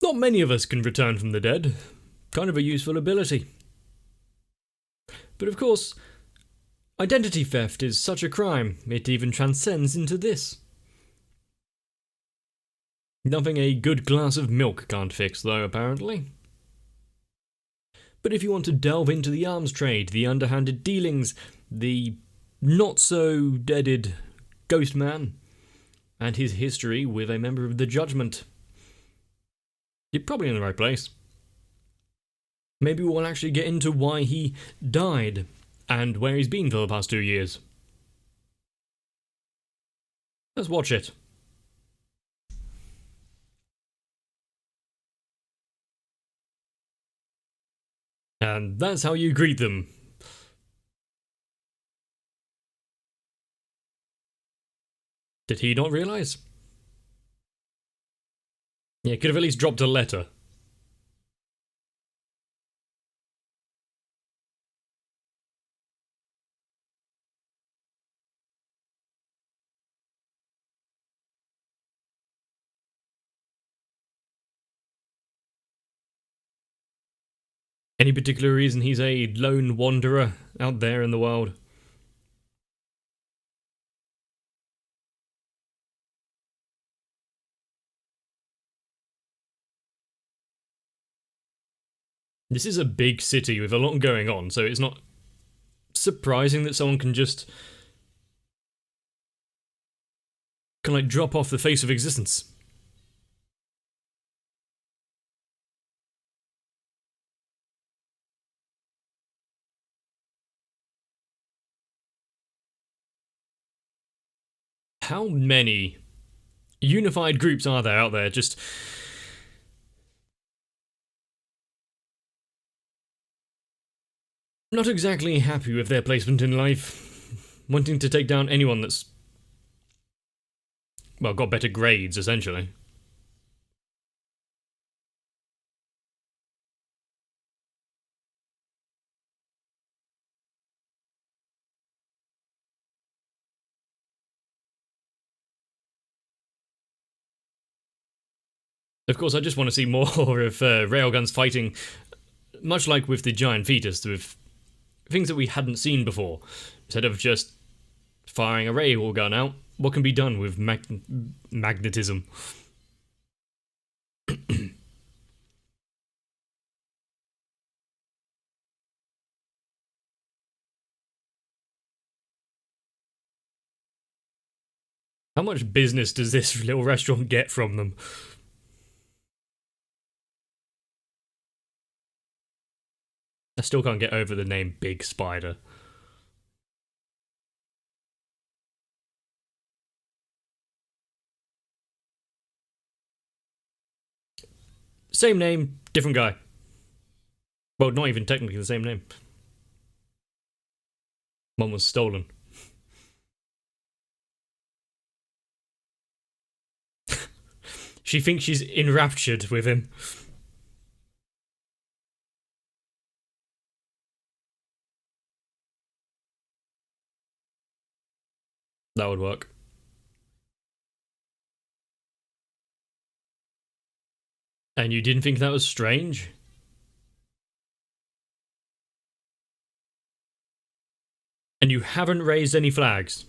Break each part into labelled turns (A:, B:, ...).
A: Not many of us can return from the dead. Kind of a useful ability. But of course, identity theft is such a crime, it even transcends into this. Nothing a good glass of milk can't fix, though, apparently. But if you want to delve into the arms trade, the underhanded dealings, the not-so-deaded ghost man, and his history with a member of the Judgment, you're probably in the right place. Maybe we'll actually get into why he died, and where he's been for the past 2 years. Let's watch it. And that's how you greet them. Did he not realise? Yeah, could have at least dropped a letter. Any particular reason he's a lone wanderer out there in the world? This is a big city with a lot going on, so it's not surprising that someone can just drop off the face of existence. How many unified groups are there out there just not exactly happy with their placement in life, wanting to take down anyone that's, well, got better grades, essentially. Of course, I just want to see more of Railguns fighting, much like with the giant fetus, with things that we hadn't seen before. Instead of just firing a Railgun out, what can be done with magnetism? How much business does this little restaurant get from them? I still can't get over the name Big Spider. Same name, different guy. Well, not even technically the same name. One was stolen. She thinks she's enraptured with him. That would work. And you didn't think that was strange? And you haven't raised any flags?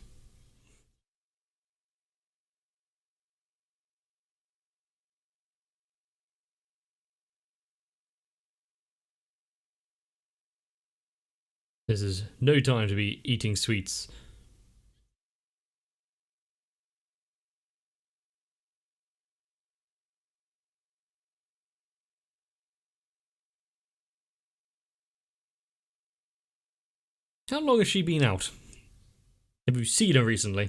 A: This is no time to be eating sweets. How long has she been out? Have you seen her recently?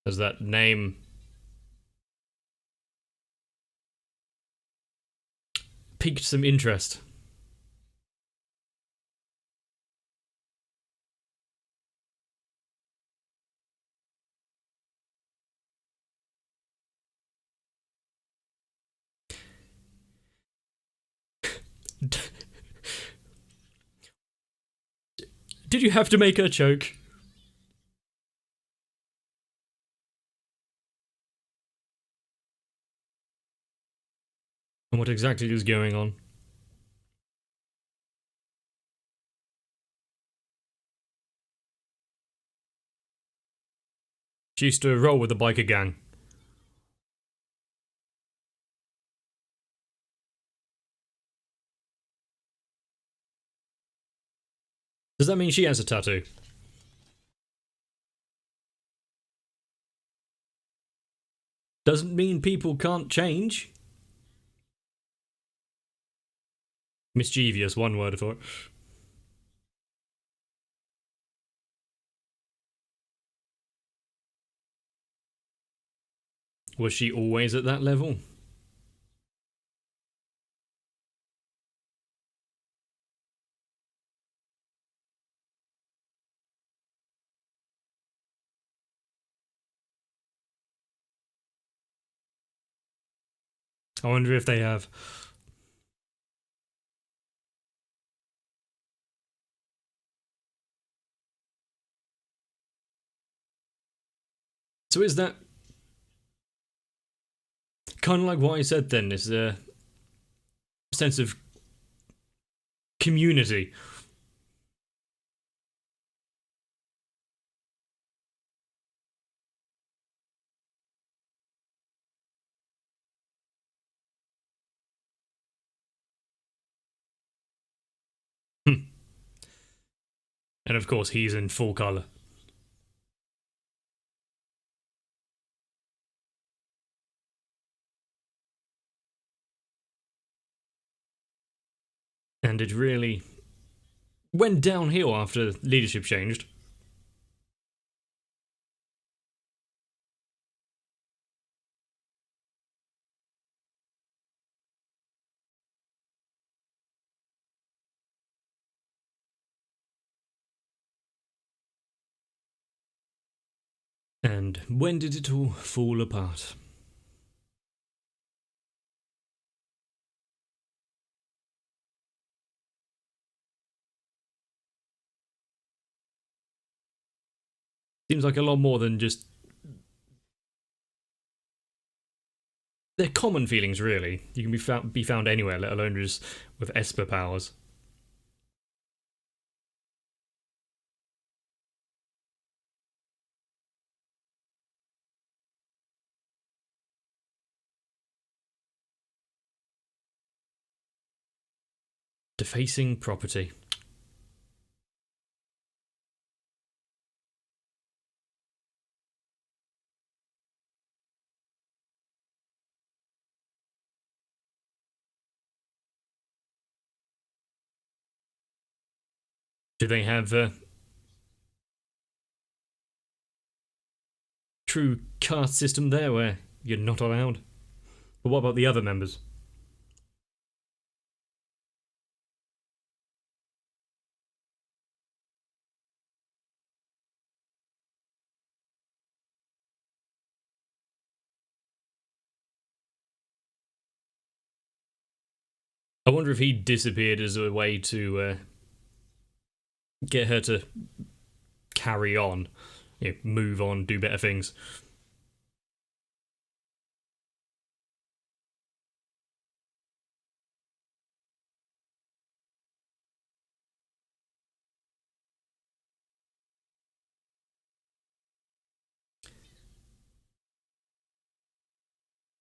A: Has that name piqued some interest? Did you have to make her choke? And what exactly is going on? She used to roll with the biker gang. Does that mean she has a tattoo? Doesn't mean people can't change. Mischievous, one word for it. Was she always at that level? I wonder if they have. So is that kind of like what I said then? Is a sense of community? And of course, he's in full colour. And it really went downhill after leadership changed. And when did it all fall apart? Seems like a lot more than just... They're common feelings, really. You can be found anywhere, let alone just with Esper powers. Defacing property. Do they have a true caste system there where you're not allowed? But what about the other members? I wonder if he disappeared as a way to get her to carry on, move on, do better things.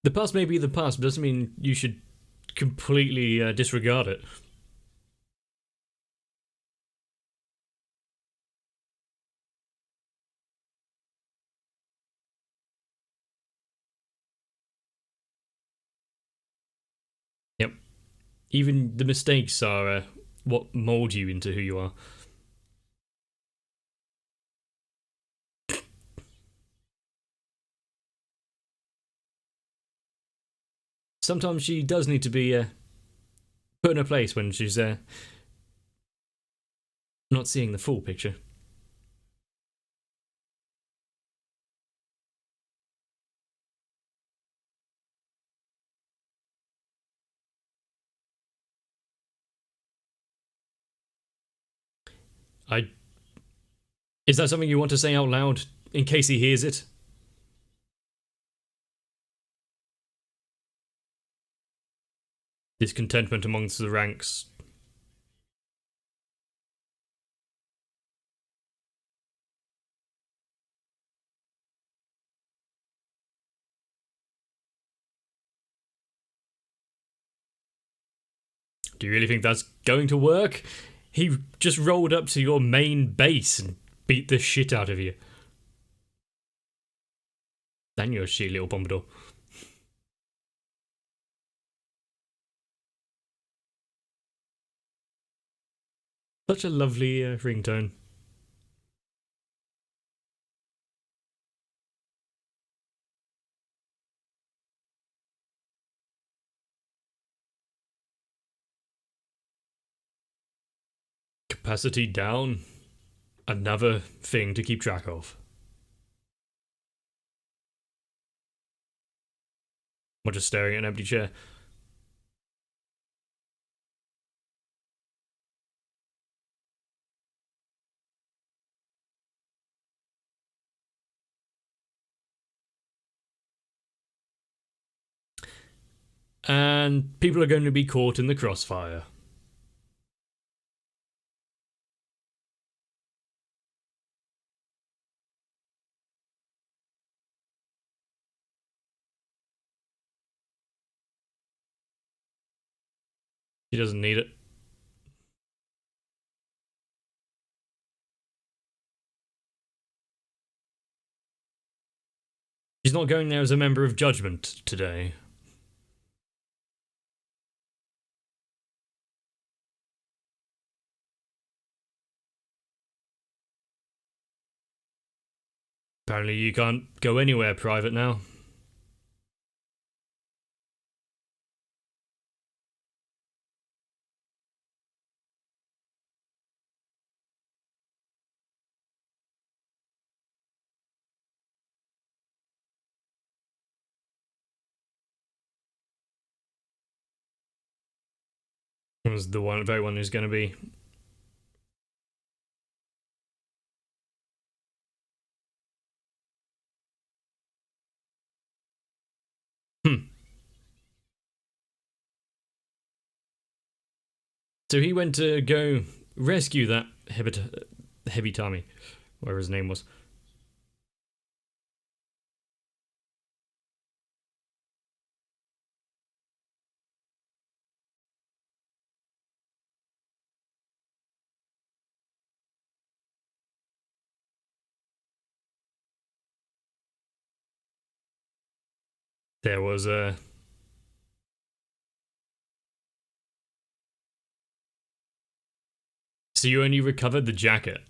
A: The past may be the past, but doesn't mean you should completely disregard it. Yep. Even the mistakes are what mould you into who you are. Sometimes she does need to be put in a place when she's not seeing the full picture. Is that something you want to say out loud in case he hears it? discontentment amongst the ranks. Do you really think that's going to work? He just rolled up to your main base and beat the shit out of you. Then you're a shitty little Pompadour. Such a lovely ringtone. Capacity down. Another thing to keep track of. Or just staring at an empty chair. And people are going to be caught in the crossfire. He doesn't need it. He's not going there as a member of Judgment today. Apparently you can't go anywhere private now. Was the very one who's going to be. So he went to go rescue that Heavy Tommy, whatever his name was. There was a. So you only recovered the jacket.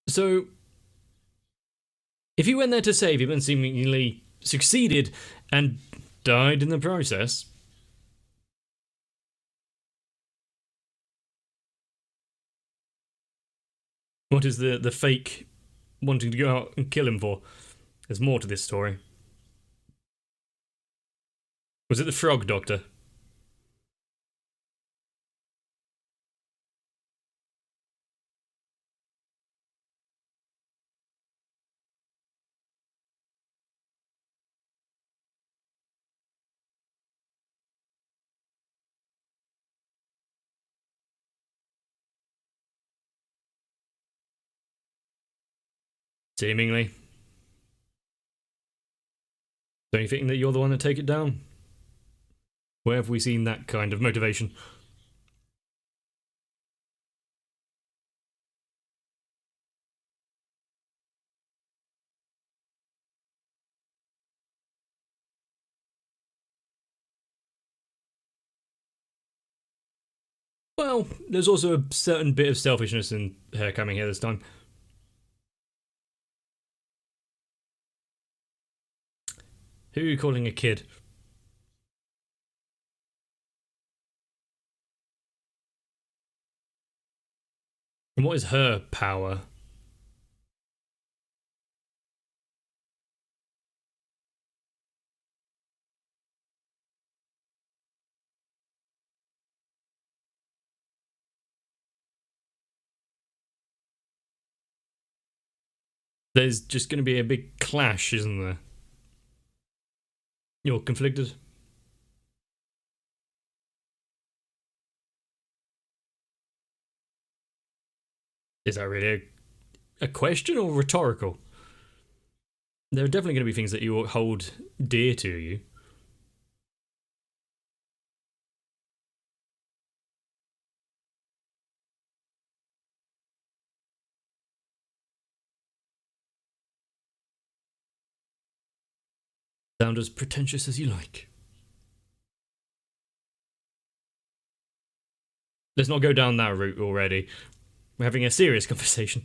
A: So, if you went there to save him and seemingly succeeded and died in the process. What is the fake wanting to go out and kill him for? There's more to this story. Was it the Frog Doctor? Seemingly. Don't you think that you're the one to take it down? Where have we seen that kind of motivation? Well, there's also a certain bit of selfishness in her coming here this time. Who are you calling a kid? And what is her power? There's just going to be a big clash, isn't there? You're conflicted? Is that really a question or rhetorical? There are definitely going to be things that you hold dear to you. Sound as pretentious as you like. Let's not go down that route already. We're having a serious conversation.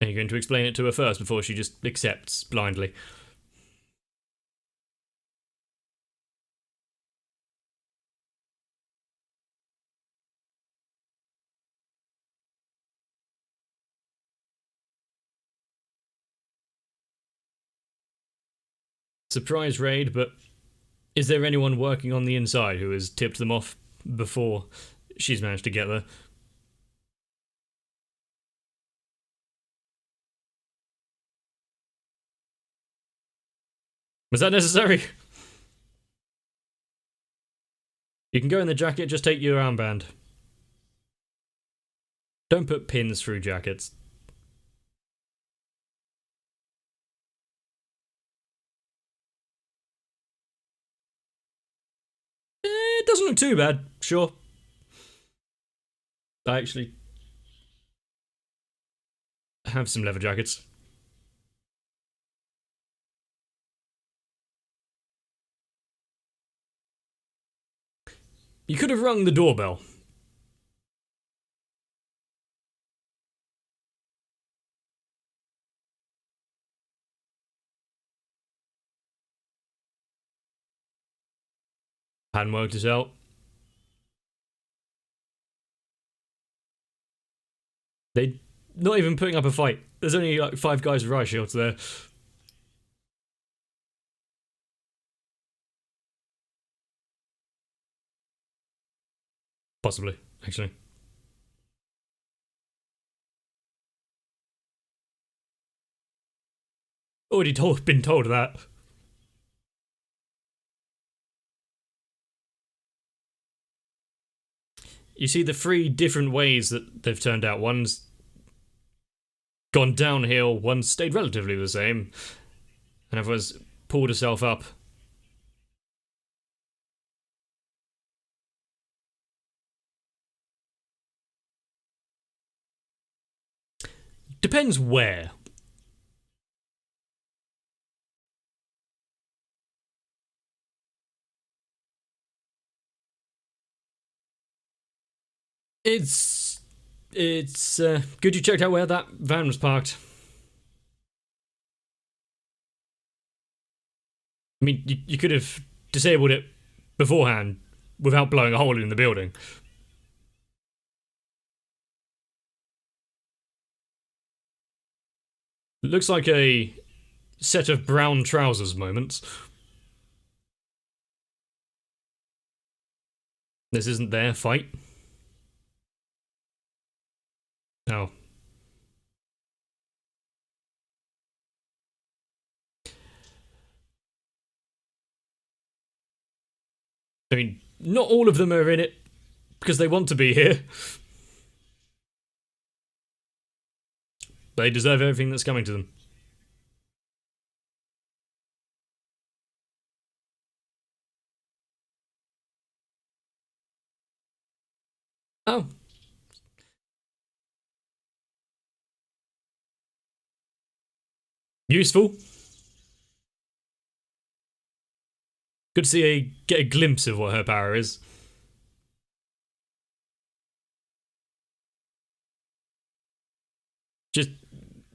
A: Are you going to explain it to her first before she just accepts blindly? Surprise raid, but is there anyone working on the inside who has tipped them off before she's managed to get there? Was that necessary? You can go in the jacket, just take your armband. Don't put pins through jackets. It doesn't look too bad, sure. I actually have some leather jackets. You could have rung the doorbell. Hadn't worked it out. They not even putting up a fight. There's only like 5 guys with riot shields there. Possibly, actually. Already been told that. You see the 3 different ways that they've turned out. One's gone downhill, one's stayed relatively the same, and everyone's pulled herself up. Depends where. It's good you checked out where that van was parked. I mean, you could have disabled it beforehand without blowing a hole in the building. It looks like a set of brown trousers moments. This isn't their fight. No. I mean, not all of them are in it because they want to be here. They deserve everything that's coming to them. Oh. Useful. Good to see get a glimpse of what her power is. Just,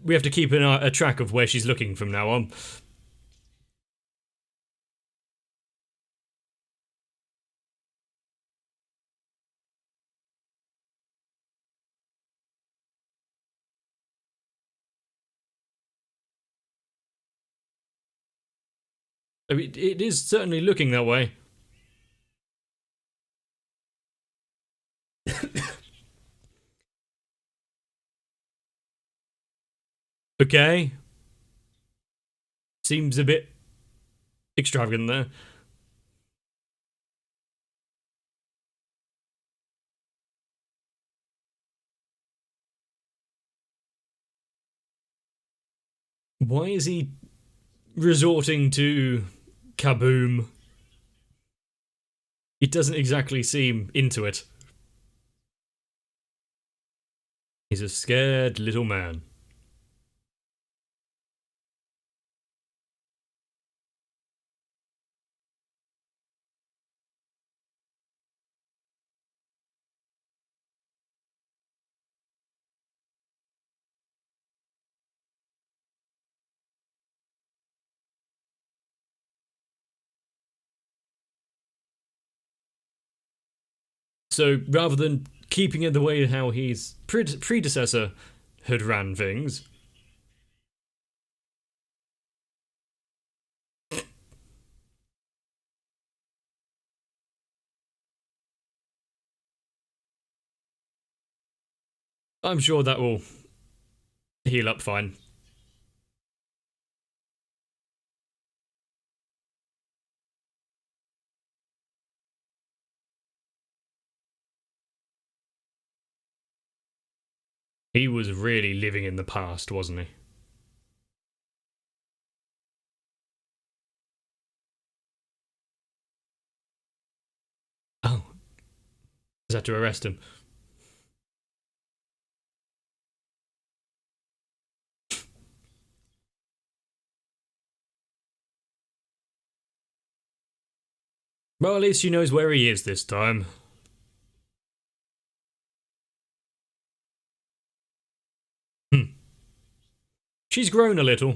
A: we have to keep a track of where she's looking from now on. I mean, it is certainly looking that way. Okay. Seems a bit extravagant there. Why is he resorting to kaboom? It doesn't exactly seem into it. He's a scared little man. So rather than keeping it the way how his predecessor had ran things, I'm sure that will heal up fine. He was really living in the past, wasn't he? Oh, is that to arrest him? Well, at least she knows where he is this time. She's grown a little.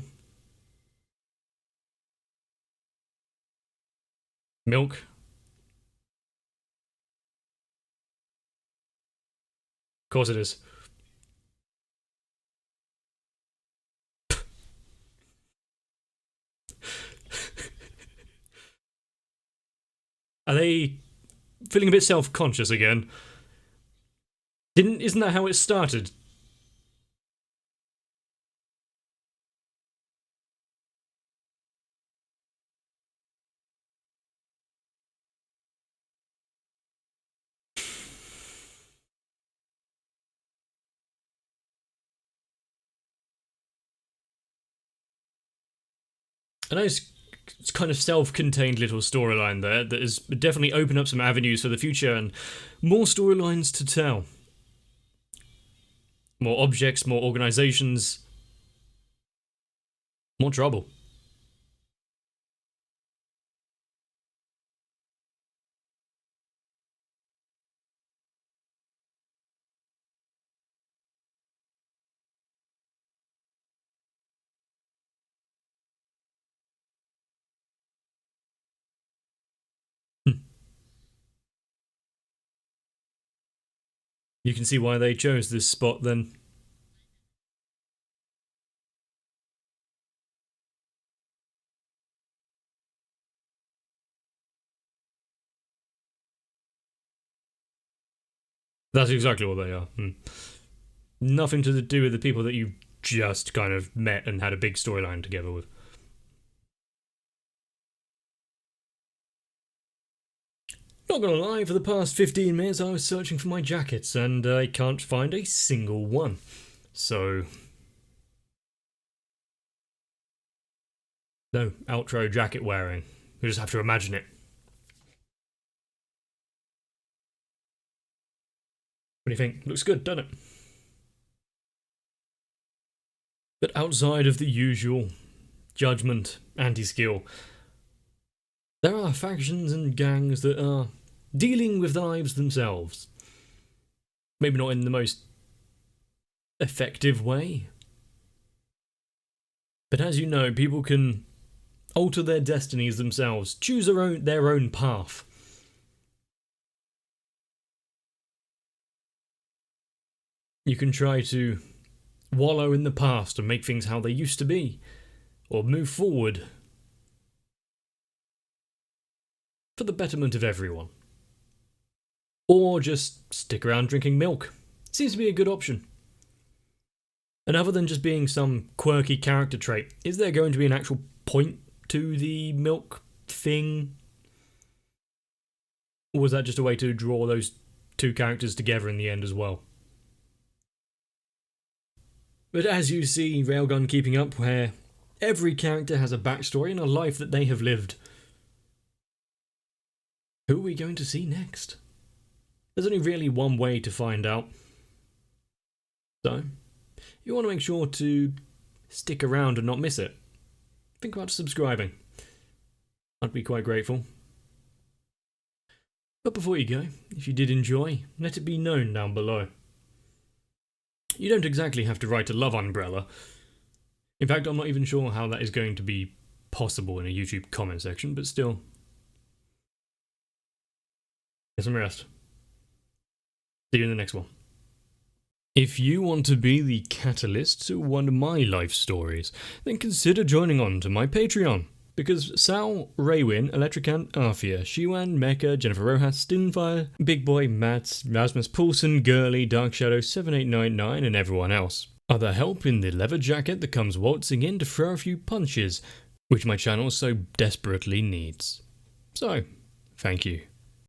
A: Milk. Of course it is. Are they feeling a bit self-conscious again? Isn't that how it started? A nice kind of self-contained little storyline there that has definitely opened up some avenues for the future and more storylines to tell. More objects, more organizations, more trouble. You can see why they chose this spot then. That's exactly what they are. Nothing to do with the people that you just kind of met and had a big storyline together with. Not gonna lie, for the past 15 minutes I was searching for my jackets and I can't find a single one. So... no outro jacket wearing. You just have to imagine it. What do you think? Looks good, doesn't it? But outside of the usual judgment, anti-skill, there are factions and gangs that are dealing with lives themselves. Maybe not in the most effective way. But as you know, people can alter their destinies themselves, choose their own path. You can try to wallow in the past and make things how they used to be, or move forward for the betterment of everyone. Or just stick around drinking milk. Seems to be a good option. And other than just being some quirky character trait, is there going to be an actual point to the milk thing? Or was that just a way to draw those two characters together in the end as well? But as you see, Railgun keeping up, where every character has a backstory and a life that they have lived. Who are we going to see next? There's only really one way to find out. So, you want to make sure to stick around and not miss it. Think about subscribing. I'd be quite grateful. But before you go, if you did enjoy, let it be known down below. You don't exactly have to write a love umbrella. In fact, I'm not even sure how that is going to be possible in a YouTube comment section, but still. Get some rest. See you in the next one. If you want to be the catalyst to one of my life stories, then consider joining on to my Patreon. Because Sal, Raywin, Electricant, Arthea, Shiwan, Mecha, Jennifer Rojas, Stinfire, Big Boy, Mats, Rasmus Poulsen, Girly, Dark Shadow 7899 and everyone else are the help in the leather jacket that comes waltzing in to throw a few punches, which my channel so desperately needs. So, thank you.